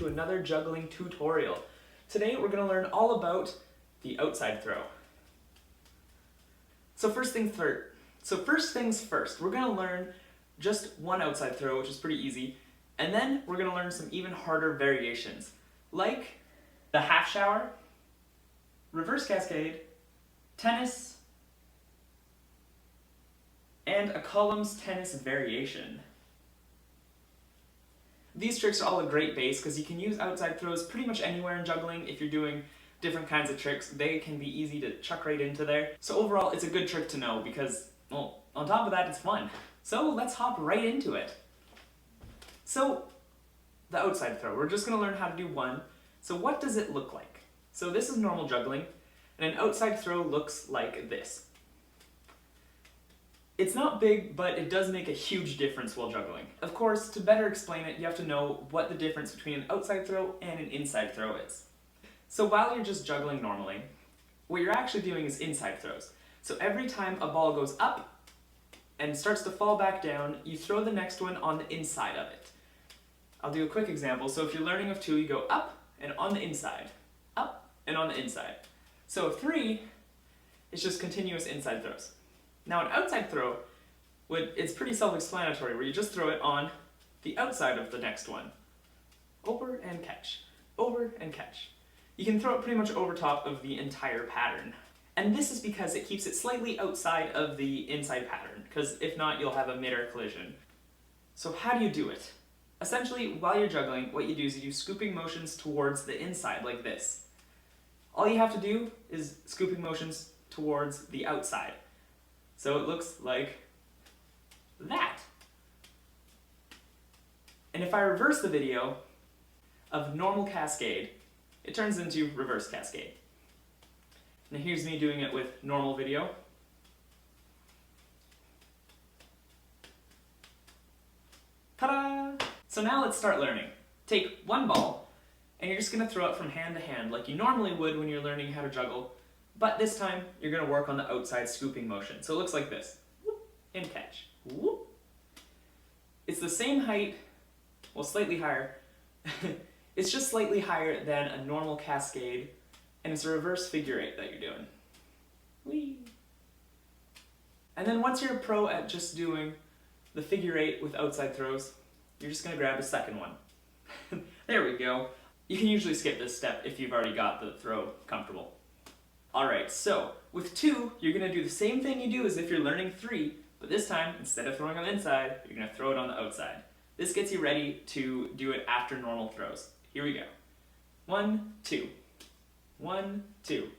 to another juggling tutorial. Today we're going to learn all about the outside throw. So first things first, we're going to learn just one outside throw, which is pretty easy, and then we're going to learn some even harder variations, like the half shower, reverse cascade, tennis, and a columns tennis variation. These tricks are all a great base because you can use outside throws pretty much anywhere in juggling. If you're doing different kinds of tricks, they can be easy to chuck right into there. So overall, it's a good trick to know because, well, on top of that, it's fun. So let's hop right into it. So, the outside throw, we're just going to learn how to do one. So what does it look like? So this is normal juggling, and an outside throw looks like this. It's not big, but it does make a huge difference while juggling. Of course, to better explain it, you have to know what the difference between an outside throw and an inside throw is. So while you're just juggling normally, what you're actually doing is inside throws. So every time a ball goes up and starts to fall back down, you throw the next one on the inside of it. I'll do a quick example. So if you're learning of 2, you go up and on the inside, up and on the inside. So 3 is just continuous inside throws. Now an outside throw, it's pretty self-explanatory, where you just throw it on the outside of the next one. Over and catch, over and catch. You can throw it pretty much over top of the entire pattern. And this is because it keeps it slightly outside of the inside pattern, because if not, you'll have a mid-air collision. So how do you do it? Essentially, while you're juggling, what you do is you do scooping motions towards the inside, like this. All you have to do is scooping motions towards the outside. So it looks like that. And if I reverse the video of normal cascade, it turns into reverse cascade. Now here's me doing it with normal video. Ta-da! So now let's start learning. Take one ball, and you're just going to throw it from hand to hand like you normally would when you're learning how to juggle. But this time, you're going to work on the outside scooping motion. So it looks like this. Whoop, and catch. Whoop. It's the same height, well, slightly higher. It's just slightly higher than a normal cascade, and it's a reverse figure 8 that you're doing. Whee! And then once you're a pro at just doing the figure 8 with outside throws, you're just going to grab a second one. There we go. You can usually skip this step if you've already got the throw comfortable. Alright, so with 2, you're going to do the same thing you do as if you're learning 3, but this time, instead of throwing on the inside, you're going to throw it on the outside. This gets you ready to do it after normal throws. Here we go. 1, 2. 1, 2.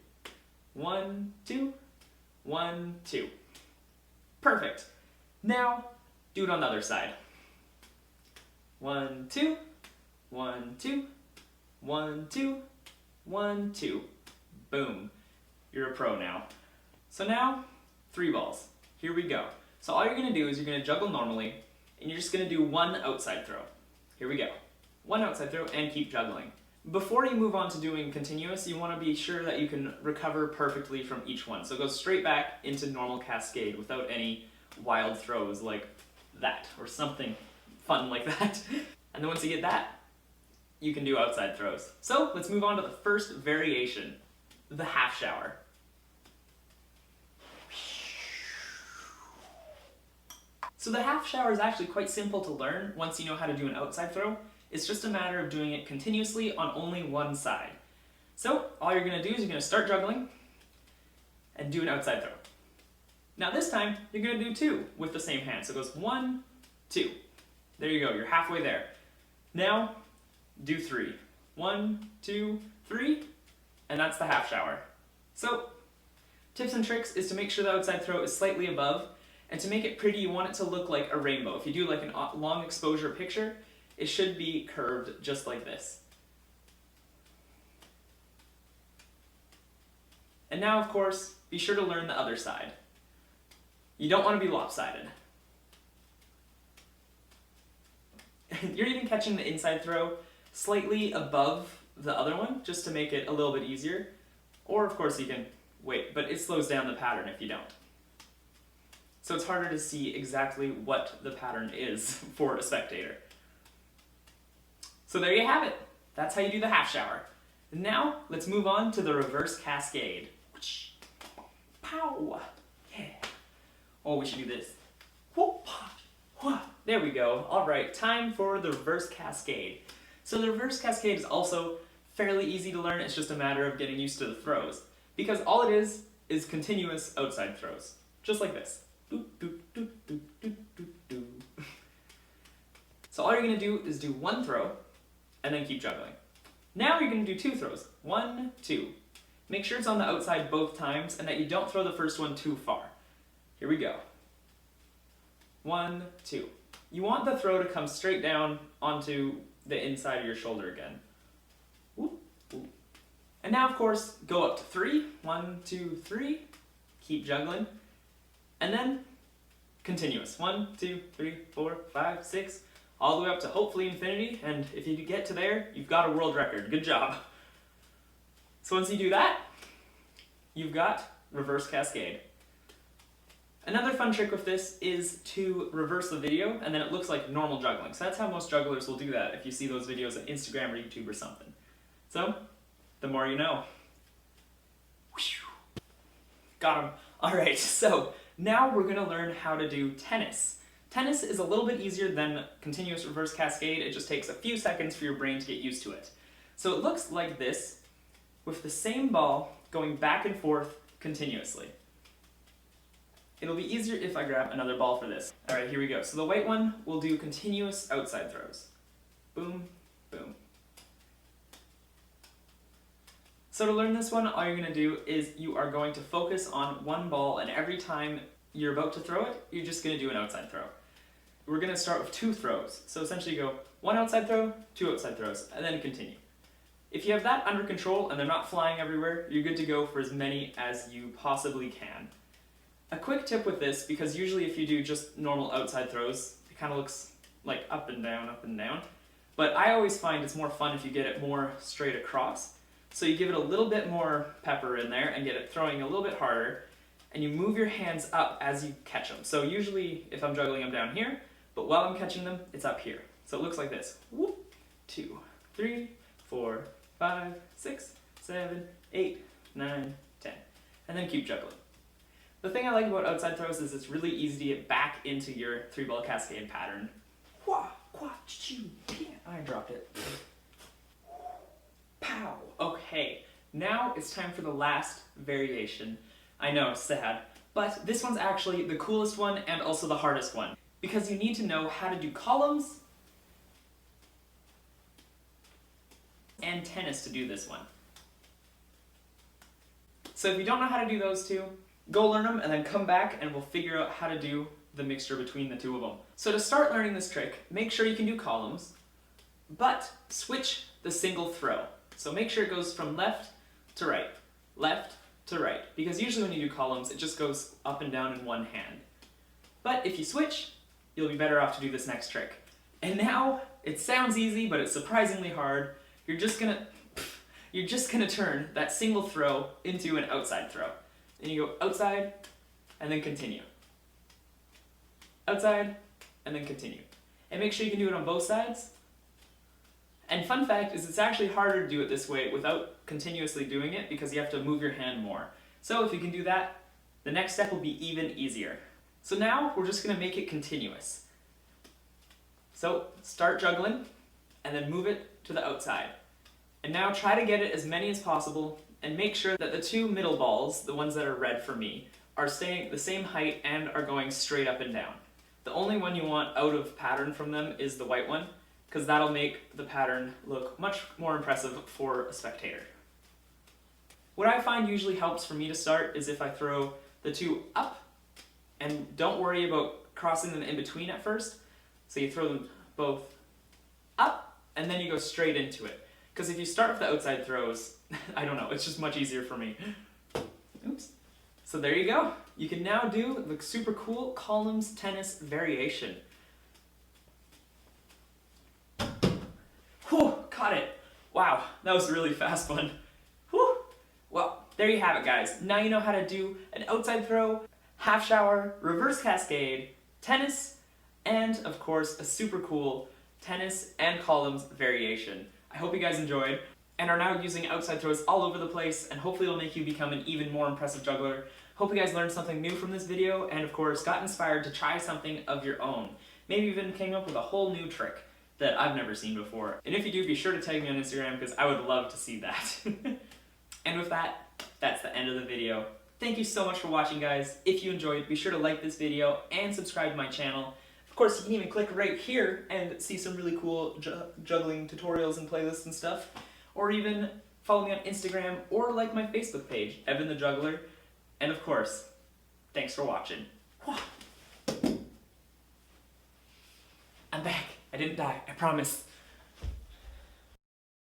1, 2. 1, 2. Perfect. Now, do it on the other side. 1, 2. 1, 2. 1, 2. 1, 2. Boom. You're a pro now. So now, 3 balls. Here we go. So all you're going to do is you're going to juggle normally, and you're just going to do one outside throw. Here we go. One outside throw, and keep juggling. Before you move on to doing continuous, you want to be sure that you can recover perfectly from each one. So go straight back into normal cascade without any wild throws like that, or something fun like that. And then once you get that, you can do outside throws. So let's move on to the first variation. The half shower. So the half shower is actually quite simple to learn once you know how to do an outside throw. It's just a matter of doing it continuously on only one side. So all you're going to do is you're going to start juggling and do an outside throw. Now this time you're going to do 2 with the same hand. So it goes 1, 2. There you go, you're halfway there. Now do 3. 1, 2, 3. And that's the half shower. So, tips and tricks is to make sure the outside throw is slightly above, and to make it pretty, you want it to look like a rainbow. If you do like a long exposure picture, it should be curved just like this. And now, of course, be sure to learn the other side. You don't want to be lopsided. You're even catching the inside throw slightly above the other one, just to make it a little bit easier. Or, of course, you can wait, but it slows down the pattern if you don't. So it's harder to see exactly what the pattern is for a spectator. So there you have it. That's how you do the half shower. And now, let's move on to the reverse cascade. Pow! Yeah. Oh, we should do this. There we go. Alright, time for the reverse cascade. So the reverse cascade is also fairly easy to learn. It's just a matter of getting used to the throws. Because all it is continuous outside throws. Just like this. So all you're going to do is do one throw, and then keep juggling. Now you're going to do two throws. 1, 2. Make sure it's on the outside both times, and that you don't throw the first one too far. Here we go. 1, 2. You want the throw to come straight down onto the inside of your shoulder again. Whoop, whoop. And now, of course, go up to 3. 1, 2, 3. Keep juggling. And then, continuous. 1, 2, 3, 4, 5, 6. All the way up to hopefully infinity. And if you get to there, you've got a world record. Good job. So once you do that, you've got reverse cascade. Another fun trick with this is to reverse the video, and then it looks like normal juggling. So that's how most jugglers will do that if you see those videos on Instagram or YouTube or something. So, the more you know. Got him. Alright, so now we're going to learn how to do tennis. Tennis is a little bit easier than continuous reverse cascade. It just takes a few seconds for your brain to get used to it. So it looks like this, with the same ball going back and forth continuously. It'll be easier if I grab another ball for this. Alright, here we go. So the white one will do continuous outside throws. Boom, boom. So to learn this one, all you're going to do is you are going to focus on one ball, and every time you're about to throw it, you're just going to do an outside throw. We're going to start with 2 throws. So essentially you go 1 outside throw, 2 outside throws, and then continue. If you have that under control and they're not flying everywhere, you're good to go for as many as you possibly can. A quick tip with this, because usually if you do just normal outside throws, it kind of looks like up and down, but I always find it's more fun if you get it more straight across. So you give it a little bit more pepper in there and get it throwing a little bit harder, and you move your hands up as you catch them. So usually if I'm juggling, I'm down here, but while I'm catching them, it's up here. So it looks like this. Whoop, 2, 3, 4, 5, 6, 7, 8, 9, 10. And then keep juggling. The thing I like about outside throws is it's really easy to get back into your 3-ball cascade pattern. I dropped it. Pow! Okay, now it's time for the last variation. I know, sad, but this one's actually the coolest one and also the hardest one, because you need to know how to do columns and tennis to do this one. So if you don't know how to do those two, go learn them and then come back and we'll figure out how to do the mixture between the two of them. So to start learning this trick, make sure you can do columns, but switch the single throw. So make sure it goes from left to right, because usually when you do columns, it just goes up and down in one hand. But if you switch, you'll be better off to do this next trick. And now, it sounds easy, but it's surprisingly hard. You're just gonna turn that single throw into an outside throw. And you go outside, and then continue. Outside, and then continue. And make sure you can do it on both sides. And fun fact is it's actually harder to do it this way without continuously doing it because you have to move your hand more. So if you can do that, the next step will be even easier. So now we're just going to make it continuous. So start juggling, and then move it to the outside. And now try to get it as many as possible, and make sure that the 2 middle balls, the ones that are red for me, are staying the same height and are going straight up and down. The only one you want out of pattern from them is the white one, because that'll make the pattern look much more impressive for a spectator. What I find usually helps for me to start is if I throw the 2 up, and don't worry about crossing them in between at first. So you throw them both up, and then you go straight into it. Because if you start with the outside throws, I don't know, it's just much easier for me. Oops. So there you go. You can now do the super cool columns tennis variation. Whew, caught it. Wow, that was a really fast one. Whew. Well, there you have it, guys. Now you know how to do an outside throw, half shower, reverse cascade, tennis, and of course a super cool tennis and columns variation. I hope you guys enjoyed and are now using outside throws all over the place, and hopefully it'll make you become an even more impressive juggler. Hope you guys learned something new from this video and of course got inspired to try something of your own. Maybe even came up with a whole new trick that I've never seen before. And if you do, be sure to tag me on Instagram because I would love to see that. And with that, that's the end of the video. Thank you so much for watching, guys. If you enjoyed, be sure to like this video and subscribe to my channel. Of course, you can even click right here and see some really cool juggling tutorials and playlists and stuff. Or even follow me on Instagram or like my Facebook page, Evan the Juggler. And of course, thanks for watching. I'm back. I didn't die, I promise.